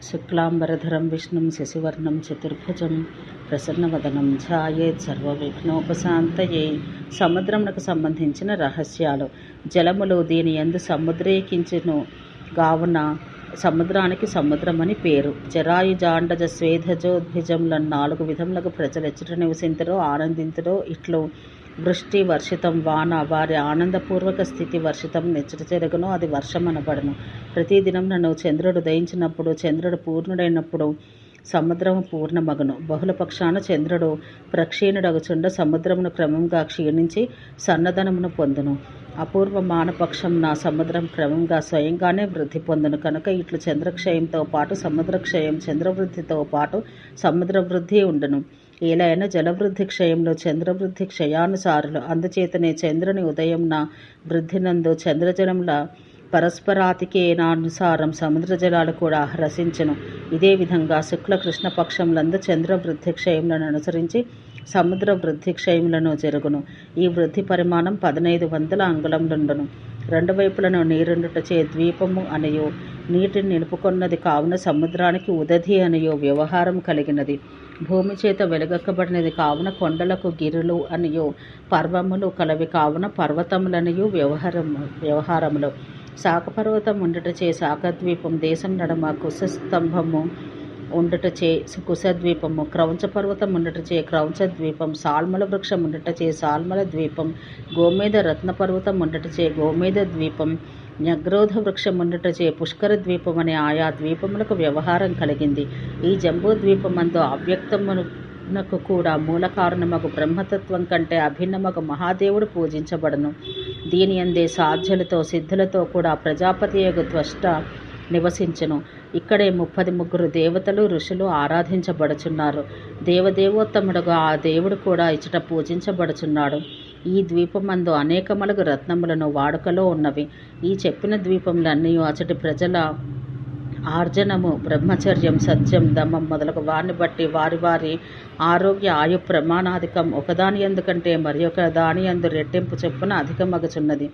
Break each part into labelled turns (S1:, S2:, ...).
S1: శుక్లాంబరధరం విష్ణుం శశివర్ణం చతుర్భుజం ప్రసన్నవదనం ధ్యాయేత్ సర్వవిఘ్నోపశాంతయే. సముద్రమునకు సంబంధించిన రహస్యాలు. జలములు దీని యందు సముద్రీకించును గావున సముద్రానికి సముద్రమని పేరు. జరాయుజాండజ స్వేదజోద్భిజములను 4 విధములకు ప్రజలెచ్చట నివసింతురో ఆనందింతురో ఇట్లు వృష్టి వర్షితం వాన వారి ఆనందపూర్వక స్థితి వర్షితం నెచ్చట జరుగును, అది వర్షమనబడను. ప్రతిదినం నన్ను చంద్రుడు ఉదయించినప్పుడు చంద్రుడు పూర్ణుడైనప్పుడు సముద్రము పూర్ణమగును. బహుళపక్షాన చంద్రుడు ప్రక్షీణుడగుచుండ సముద్రమును క్రమంగా క్షీణించి సన్నదనమును పొందును. అపూర్వ మానపక్షం నా సముద్రం క్రమంగా స్వయంగానే వృద్ధి పొందును. కనుక ఇట్లు చంద్రక్షయంతో పాటు సముద్రక్షయం, చంద్రవృద్ధితో పాటు సముద్ర వృద్ధి ఉండును. ఏలైనా జలవృద్ధి క్షయంలో చంద్రవృద్ధి క్షయానుసారులు. అందుచేతనే చంద్రుని ఉదయంన వృద్ధినందు చంద్రజలముల పరస్పరాతికేనానుసారం సముద్ర జలాలు కూడా హ్రసించును. ఇదే విధంగా శుక్ల కృష్ణ పక్షములందు చంద్ర వృద్ధి క్షయములను అనుసరించి సముద్ర వృద్ధి క్షయములను జరుగును. ఈ వృద్ధి పరిమాణం 1500 అంగుళములుండును. 2 వైపులను నీరుండుటచే ద్వీపము అనియో నీటిని నిలుపుకొన్నది కావున సముద్రానికి ఉదధి అనియో వ్యవహారం కలిగినది. భూమి చేత వెలుగక్కబడినది కావున కొండలకు గిరులు అనియో పర్వములు కలవి కావున పర్వతములనియో వ్యవహారములు. శాఖపర్వతం ఉండుటచే శాఖద్వీపం, దేశం నడమ కుశస్తంభము ఉండుటచే కుశద్వీపము, క్రౌంచ పర్వతం ఉండుటచే క్రౌంచ ద్వీపం, సాల్మల వృక్షం ఉండుటచే సాల్మల ద్వీపం, గోమేధ రత్న పర్వతం ఉండుటచే గోమేధ ద్వీపం, న్యగ్రోధ వృక్షం ఉండుటచే పుష్కర ద్వీపం అనే ఆయా ద్వీపములకు వ్యవహారం కలిగింది. ఈ జంబూ ద్వీపమందు అవ్యక్తమునకు కూడా మూల కారణమగు బ్రహ్మతత్వం కంటే అభిన్నమగు మహాదేవుడు పూజించబడను. దీని అందే సాధ్యులతో సిద్ధులతో కూడా ప్రజాపతి యగు త్వష్ట నివసించును. ఇక్కడే 33 దేవతలు ఋషులు ఆరాధించబడుచున్నారు. దేవదేవోత్తముడుగా ఆ దేవుడు కూడా ఇచ్చట పూజించబడుచున్నాడు. ఈ ద్వీపమందు అనేకమలుగు రత్నములను వాడుకలో ఉన్నవి. ఈ చెప్పిన ద్వీపములన్నీ అచటి ప్రజల ఆర్జనము, బ్రహ్మచర్యం, సత్యం, దమం మొదలగు వారిని బట్టి వారి వారి ఆరోగ్య ఆయు ప్రమాణాధికం ఒకదాని ఎందుకంటే మరి ఒక దాని యందు రెట్టింపు చొప్పున అధికమగుచున్నది.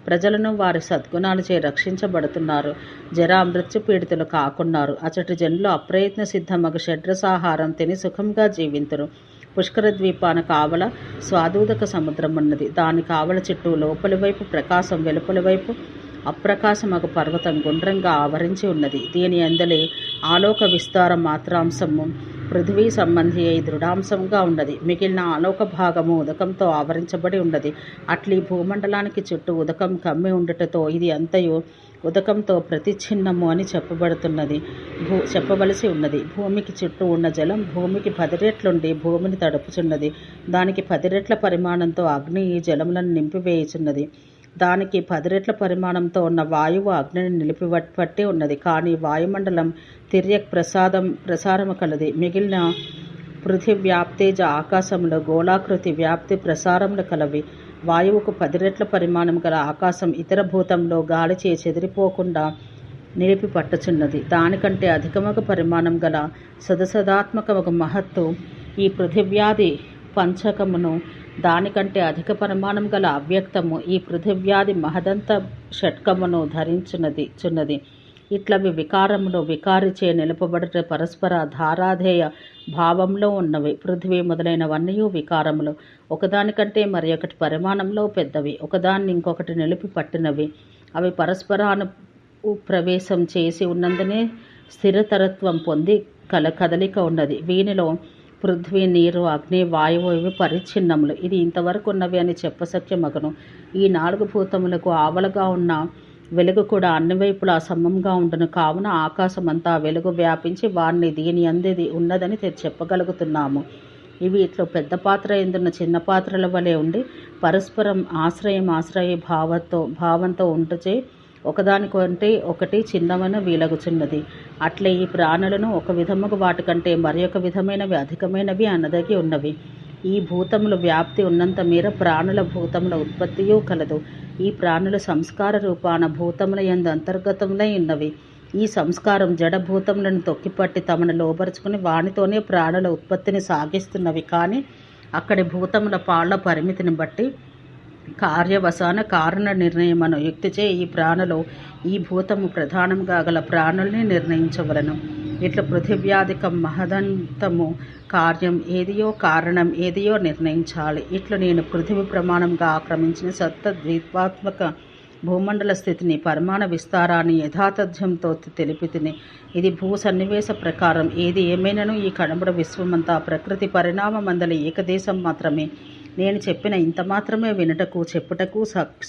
S1: ప్రజలను వారి సద్గుణాలచే రక్షించబడుతున్నారు. జరా మృత్యు పీడితులు కాకున్నారు. అచటి జనులు అప్రయత్న సిద్ధమగు షడ్రసాహారం తిని సుఖంగా జీవింతురు. పుష్కర ద్వీపాన కావల స్వాదూదక సముద్రం ఉన్నది. దాని కావల చుట్టూ లోపలి వైపు ప్రకాశం, వెలుపలి వైపు అప్రకాశమగు పర్వతం గుండ్రంగా ఆవరించి ఉన్నది. దీని అందలి ఆలోక విస్తార మాత్రాంశము పృథివీ సంబంధి అయి దృఢాంశంగా ఉన్నది. మిగిలిన ఆలోక భాగము ఉదకంతో ఆవరించబడి ఉన్నది. అట్లీ భూమండలానికి చుట్టూ ఉదకం కమ్మి ఉండుటతో ఇది అంతయు ఉదకంతో ప్రతిచ్ఛిన్నము అని చెప్పవలసి ఉన్నది. భూమికి చుట్టూ ఉన్న జలం భూమికి 10 రెట్లుండి భూమిని తడుపుచున్నది. దానికి 10 రెట్ల పరిమాణంతో అగ్ని ఈ జలములను నింపివేయుచున్నది. దానికి 10 రెట్ల పరిమాణంతో ఉన్న వాయువు అగ్నిని నిలిపిపట్టి ఉన్నది. కానీ వాయుమండలం తిర్యక్ ప్రసారము కలది. మిగిలిన పృథివ్యాప్తేజ ఆకాశంలో గోళాకృతి వ్యాప్తి ప్రసారములు కలవి. వాయువుకు 10 రెట్ల పరిమాణం గల ఆకాశం ఇతర భూతంలో గాలిచే చెదిరిపోకుండా నిలిపి పట్టుచున్నది. దానికంటే అధికమగు పరిమాణం గల సదసదాత్మకమగు మహత్తు ఈ పృథివ్యాధి పంచకమును, దానికంటే అధిక పరిమాణం గల అవ్యక్తము ఈ పృథివ్యాధి మహదంత షట్కమును ధరించున్నది. ఇట్లవి వికారములు వికారిచే నిలుపబడుట పరస్పర ధారాధేయ భావంలో ఉన్నవి. పృథివీ మొదలైనవన్నీ వికారములు. ఒకదానికంటే మరి ఒకటి పరిమాణంలో పెద్దవి, ఒకదాన్ని ఇంకొకటి నిలిపి పట్టినవి. అవి పరస్పరాను ప్రవేశం చేసి ఉన్నందునే స్థిరతరత్వం పొంది కదలిక ఉన్నది. వీనిలో పృథ్వీ, నీరు, అగ్ని, వాయువు ఇవి పరిచ్ఛిన్నములు. ఇది ఇంతవరకు ఉన్నవి అని చెప్పశక్యమగును. ఈ 4 భూతములకు ఆవలగా ఉన్న వెలుగు కూడా అన్ని వైపులా సమంగా ఉండును. కావున ఆకాశమంతా వెలుగు వ్యాపించి వారిని దీని అందేది ఉన్నదని చెప్పగలుగుతున్నాము. ఇవి ఇట్లు పెద్ద పాత్ర ఎందున్న చిన్న పాత్రల వలె ఉండి పరస్పరం ఆశ్రయ భావంతో ఉంటుచే ఒకదానికంటే ఒకటి చిన్నవన వీలగుచున్నది. అట్లే ఈ ప్రాణులను ఒక విధముగా వాటికంటే మరి ఒక విధమైనవి అధికమైనవి అనదగి ఉన్నవి. ఈ భూతముల వ్యాప్తి ఉన్నంత మేర ప్రాణుల భూతముల ఉత్పత్తియూ కలదు. ఈ ప్రాణుల సంస్కార రూపాన భూతముల యందు అంతర్గతములై ఉన్నవి. ఈ సంస్కారం జడభూతములను తొక్కిపట్టి తమను లోబరుచుకుని వానితోనే ప్రాణుల ఉత్పత్తిని సాగిస్తున్నవి. కానీ అక్కడి భూతముల పాళ్ల పరిమితిని బట్టి కార్యవసాన కారణ నిర్ణయమను యుక్తిచే ఈ ప్రాణులు ఈ భూతము ప్రధానంగా గల ప్రాణుల్ని నిర్ణయించవలను. ఇట్లా పృథివ్యాధికం మహదంతము కార్యం ఏదియో కారణం ఏదియో నిర్ణయించాలి. ఇట్లా నేను పృథివీ ప్రమాణంగా ఆక్రమించిన సప్త ద్వీపాత్మక భూమండల స్థితిని పరిమాణ విస్తారాన్ని యథాతథ్యంతో తెలిపి తిని ఇది భూ సన్నివేశ ప్రకారం ఏది ఏమైనాను ఈ కనబడ విశ్వమంతా ప్రకృతి పరిణామమందలి ఏకదేశం మాత్రమే. నేను చెప్పిన ఇంత మాత్రమే వినుటకు చెప్పుటకు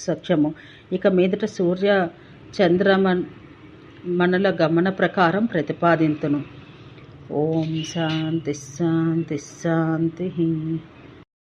S1: సఖ్యము. ఇక మీదట సూర్య చంద్రమణుల గమన ప్రకారం ప్రతిపాదింతును. ఓం శాంతి శాంతి శాంతి.